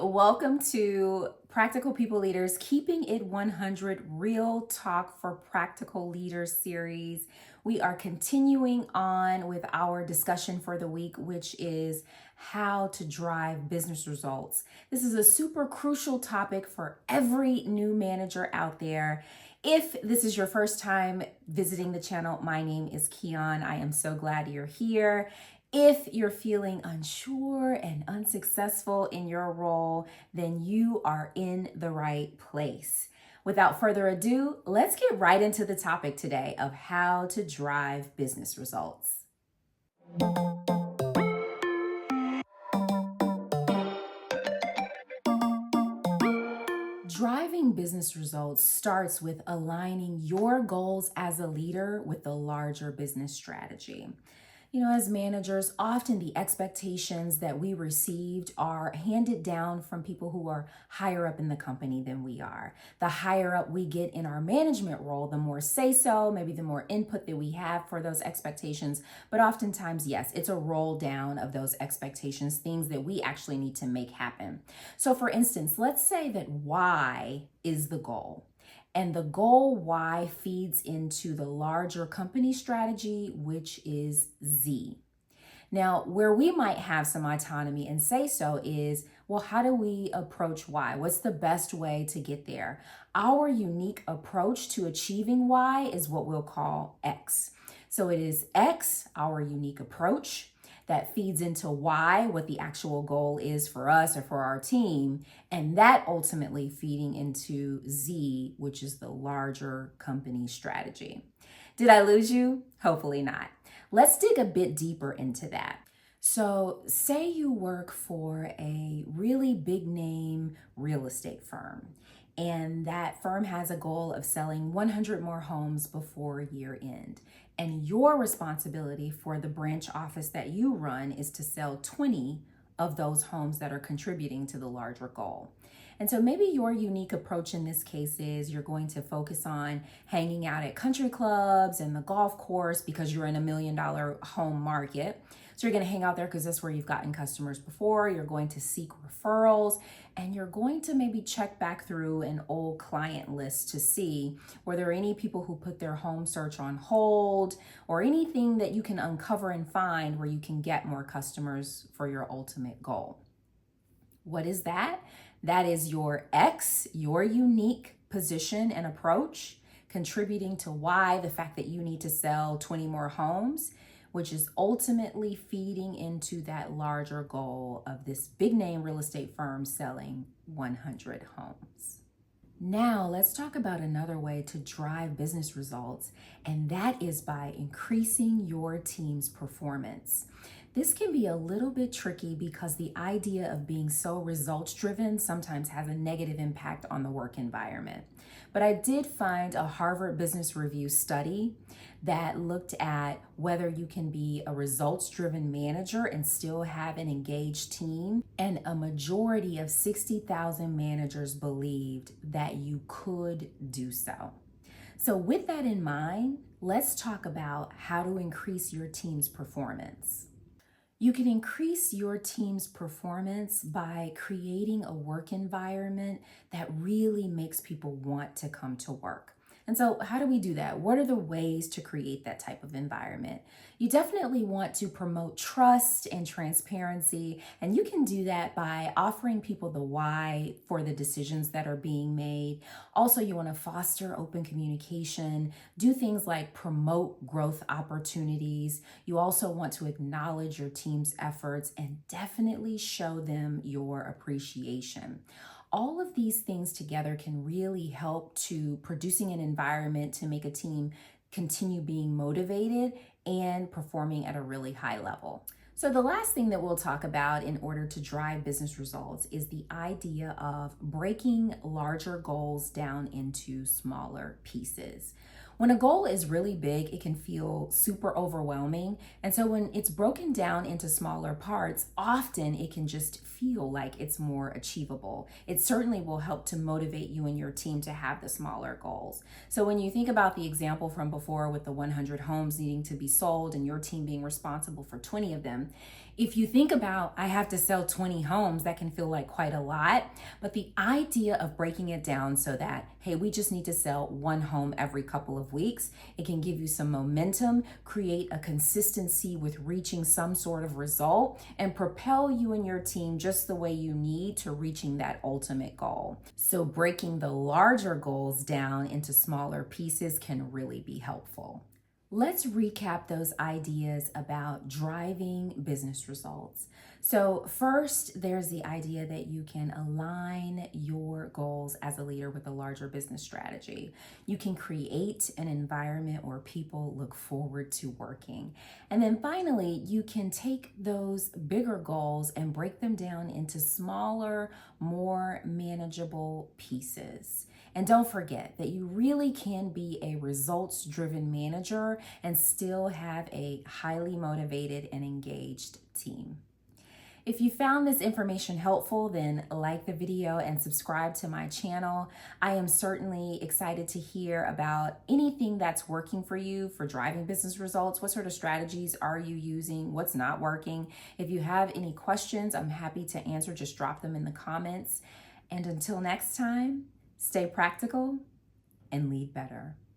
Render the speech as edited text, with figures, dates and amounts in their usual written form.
Welcome to Practical People Leaders Keeping It 100 Real Talk for Practical Leaders series. We are continuing on with our discussion for the week, which is how to drive business results. This is a super crucial topic for every new manager out there. If this is your first time visiting the channel, my name is Keon. I am so glad you're here. If you're feeling unsure and unsuccessful in your role, then you are in the right place. Without further ado, let's get right into the topic today of how to drive business results. Driving business results starts with aligning your goals as a leader with the larger business strategy. As managers, often the expectations that we received are handed down from people who are higher up in the company than we are. The higher up we get in our management role, the more say so, maybe the more input that we have for those expectations. But oftentimes, yes, it's a roll down of those expectations, things that we actually need to make happen. So for instance, let's say that Y is the goal. And the goal Y feeds into the larger company strategy, which is Z. Now, where we might have some autonomy and say so is, well, how do we approach Y? What's the best way to get there? Our unique approach to achieving Y is what we'll call X. So it is X, our unique approach, that feeds into Y, what the actual goal is for us or for our team, and that ultimately feeding into Z, which is the larger company strategy. Did I lose you? Hopefully not. Let's dig a bit deeper into that. So say you work for a really big name real estate firm, and that firm has a goal of selling 100 more homes before year end. And your responsibility for the branch office that you run is to sell 20 of those homes that are contributing to the larger goal. And so maybe your unique approach in this case is you're going to focus on hanging out at country clubs and the golf course because you're in $1 million home market. So you're going to hang out there because that's where you've gotten customers before. You're going to seek referrals, and you're going to maybe check back through an old client list to see were there any people who put their home search on hold or anything that you can uncover and find where you can get more customers for your ultimate goal. What is that? That is your X, your unique position and approach, contributing to Y, the fact that you need to sell 20 more homes, which is ultimately feeding into that larger goal of this big name real estate firm selling 100 homes. Now, let's talk about another way to drive business results, and that is by increasing your team's performance. This can be a little bit tricky because the idea of being so results driven sometimes has a negative impact on the work environment. But I did find a Harvard Business Review study that looked at whether you can be a results driven manager and still have an engaged team. And a majority of 60,000 managers believed that you could do so. So with that in mind, let's talk about how to increase your team's performance. You can increase your team's performance by creating a work environment that really makes people want to come to work. And so how do we do that? What are the ways to create that type of environment? You definitely want to promote trust and transparency, and you can do that by offering people the why for the decisions that are being made. Also, you want to foster open communication, do things like promote growth opportunities. You also want to acknowledge your team's efforts and definitely show them your appreciation. All of these things together can really help to producing an environment to make a team continue being motivated and performing at a really high level. So the last thing that we'll talk about in order to drive business results is the idea of breaking larger goals down into smaller pieces. When a goal is really big, it can feel super overwhelming. And so when it's broken down into smaller parts, often it can just feel like it's more achievable. It certainly will help to motivate you and your team to have the smaller goals. So when you think about the example from before with the 100 homes needing to be sold and your team being responsible for 20 of them, if you think about, I have to sell 20 homes, that can feel like quite a lot. But the idea of breaking it down so that, hey, we just need to sell one home every couple of weeks, it can give you some momentum, create a consistency with reaching some sort of result, and propel you and your team just the way you need to reaching that ultimate goal. So breaking the larger goals down into smaller pieces can really be helpful. Let's recap those ideas about driving business results. So, first, there's the idea that you can align your goals as a leader with a larger business strategy. You can create an environment where people look forward to working. And then finally, you can take those bigger goals and break them down into smaller, more manageable pieces. And don't forget that you really can be a results-driven manager and still have a highly motivated and engaged team. If you found this information helpful, then like the video and subscribe to my channel. I am certainly excited to hear about anything that's working for you for driving business results. What sort of strategies are you using? What's not working? If you have any questions, I'm happy to answer. Just drop them in the comments. And until next time, stay practical and lead better.